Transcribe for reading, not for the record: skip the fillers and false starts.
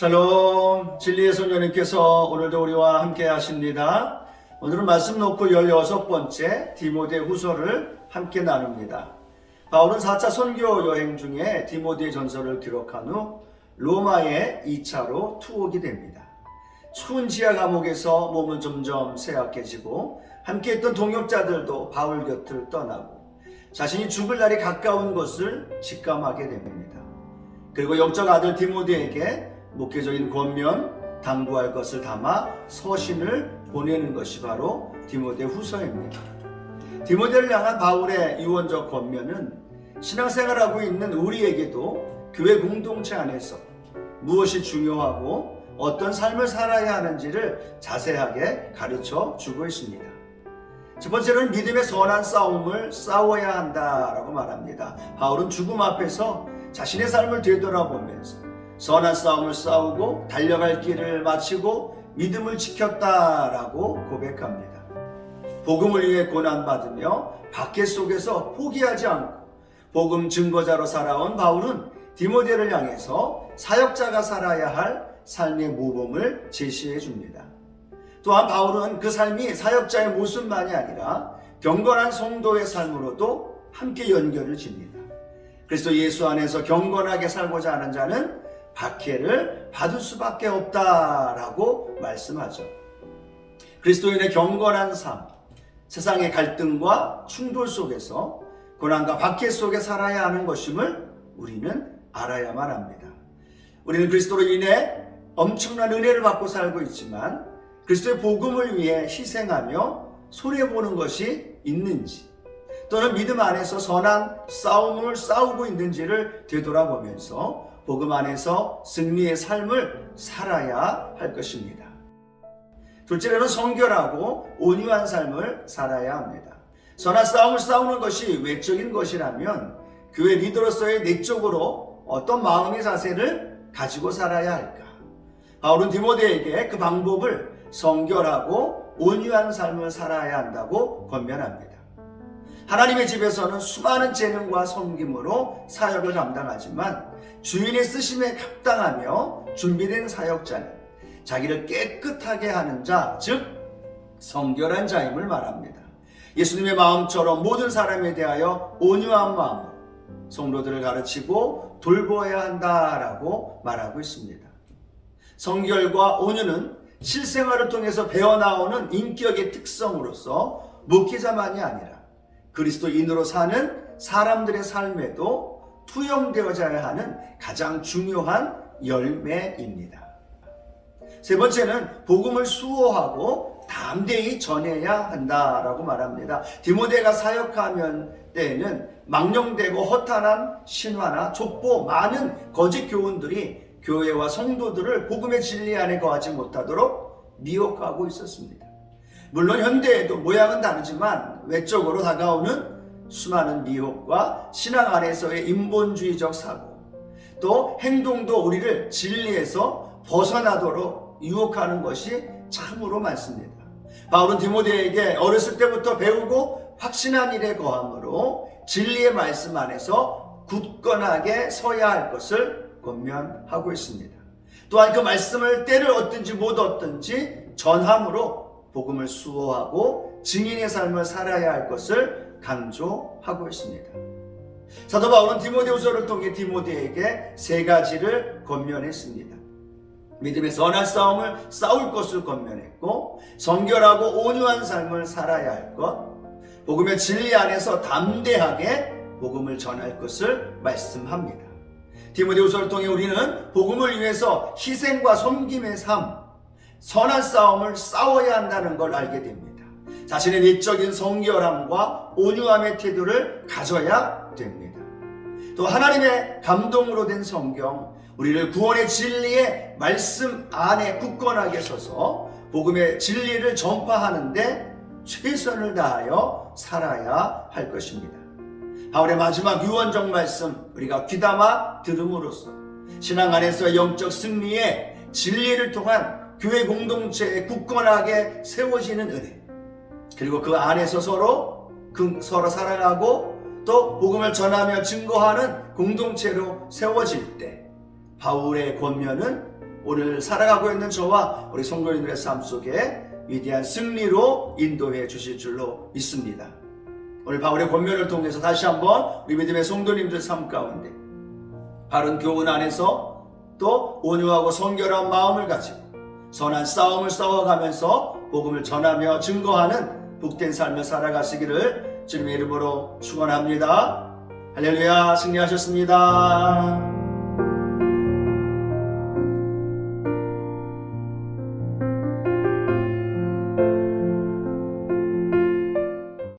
샬롬, 진리의 소녀님께서 오늘도 우리와 함께 하십니다. 오늘은 말씀 놓고 16번째 디모데 후서를 함께 나눕니다. 바울은 4차 선교 여행 중에 디모데 전서를 기록한 후 로마에 2차로 투옥이 됩니다. 추운 지하 감옥에서 몸은 점점 쇠약해지고 함께했던 동역자들도 바울 곁을 떠나고 자신이 죽을 날이 가까운 것을 직감하게 됩니다. 그리고 영적 아들 디모데에게 목회적인 권면, 당부할 것을 담아 서신을 보내는 것이 바로 디모데 후서입니다. 디모데를 향한 바울의 유언적 권면은 신앙생활하고 있는 우리에게도 교회 공동체 안에서 무엇이 중요하고 어떤 삶을 살아야 하는지를 자세하게 가르쳐 주고 있습니다. 첫 번째로는 믿음의 선한 싸움을 싸워야 한다라고 말합니다. 바울은 죽음 앞에서 자신의 삶을 되돌아보면서 선한 싸움을 싸우고 달려갈 길을 마치고 믿음을 지켰다라고 고백합니다. 복음을 위해 고난받으며 박해 속에서 포기하지 않고 복음 증거자로 살아온 바울은 디모데를 향해서 사역자가 살아야 할 삶의 모범을 제시해 줍니다. 또한 바울은 그 삶이 사역자의 모습만이 아니라 경건한 성도의 삶으로도 함께 연결을 짓니다. 그리스도 예수 안에서 경건하게 살고자 하는 자는 박해를 받을 수밖에 없다라고 말씀하죠. 그리스도인의 경건한 삶, 세상의 갈등과 충돌 속에서 고난과 박해 속에 살아야 하는 것임을 우리는 알아야만 합니다. 우리는 그리스도로 인해 엄청난 은혜를 받고 살고 있지만 그리스도의 복음을 위해 희생하며 손해보는 것이 있는지 또는 믿음 안에서 선한 싸움을 싸우고 있는지를 되돌아보면서 복음 안에서 승리의 삶을 살아야 할 것입니다. 둘째로는 성결하고 온유한 삶을 살아야 합니다. 선한 싸움을 싸우는 것이 외적인 것이라면 교회 리더로서의 내적으로 어떤 마음의 자세를 가지고 살아야 할까? 바울은 디모데에게 그 방법을 성결하고 온유한 삶을 살아야 한다고 권면합니다. 하나님의 집에서는 수많은 재능과 섬김으로 사역을 감당하지만 주인의 쓰심에 합당하며 준비된 사역자는 자기를 깨끗하게 하는 자, 즉 성결한 자임을 말합니다. 예수님의 마음처럼 모든 사람에 대하여 온유한 마음으로 성도들을 가르치고 돌보아야 한다라고 말하고 있습니다. 성결과 온유는 실생활을 통해서 배어나오는 인격의 특성으로서 목회자만이 아니라 그리스도인으로 사는 사람들의 삶에도 투영되어져야 하는 가장 중요한 열매입니다. 세 번째는 복음을 수호하고 담대히 전해야 한다라고 말합니다. 디모데가 사역하면 때에는 망령되고 허탄한 신화나 족보 많은 거짓 교훈들이 교회와 성도들을 복음의 진리 안에 거하지 못하도록 미혹하고 있었습니다. 물론 현대에도 모양은 다르지만 외적으로 다가오는 수많은 미혹과 신앙 안에서의 인본주의적 사고, 또 행동도 우리를 진리에서 벗어나도록 유혹하는 것이 참으로 많습니다. 바울은 디모데에게 어렸을 때부터 배우고 확신한 일에 거함으로 진리의 말씀 안에서 굳건하게 서야 할 것을 권면하고 있습니다. 또한 그 말씀을 때를 얻든지 못 얻든지 전함으로 복음을 수호하고 증인의 삶을 살아야 할 것을 강조하고 있습니다. 사도 바울은 디모데후서를 통해 디모데에게 세 가지를 권면했습니다. 믿음의 선한 싸움을 싸울 것을 권면했고, 성결하고 온유한 삶을 살아야 할 것, 복음의 진리 안에서 담대하게 복음을 전할 것을 말씀합니다. 디모데후서를 통해 우리는 복음을 위해서 희생과 섬김의 삶, 선한 싸움을 싸워야 한다는 걸 알게 됩니다. 자신의 내적인 성결함과 온유함의 태도를 가져야 됩니다. 또 하나님의 감동으로 된 성경, 우리를 구원의 진리의 말씀 안에 굳건하게 서서 복음의 진리를 전파하는데 최선을 다하여 살아야 할 것입니다. 바울의 마지막 유언적 말씀, 우리가 귀담아 들음으로써 신앙 안에서 영적 승리의 진리를 통한 교회 공동체에 굳건하게 세워지는 은혜, 그리고 그 안에서 서로 사랑하고 또 복음을 전하며 증거하는 공동체로 세워질 때 바울의 권면은 오늘 살아가고 있는 저와 우리 성도님들의 삶 속에 위대한 승리로 인도해 주실 줄로 믿습니다. 오늘 바울의 권면을 통해서 다시 한번 우리 믿음의 성도님들 삶 가운데 바른 교훈 안에서 또 온유하고 성결한 마음을 가지고 선한 싸움을 싸워가면서 복음을 전하며 증거하는 복된 삶을 살아가시기를 주님의 이름으로 축원합니다. 할렐루야, 승리하셨습니다.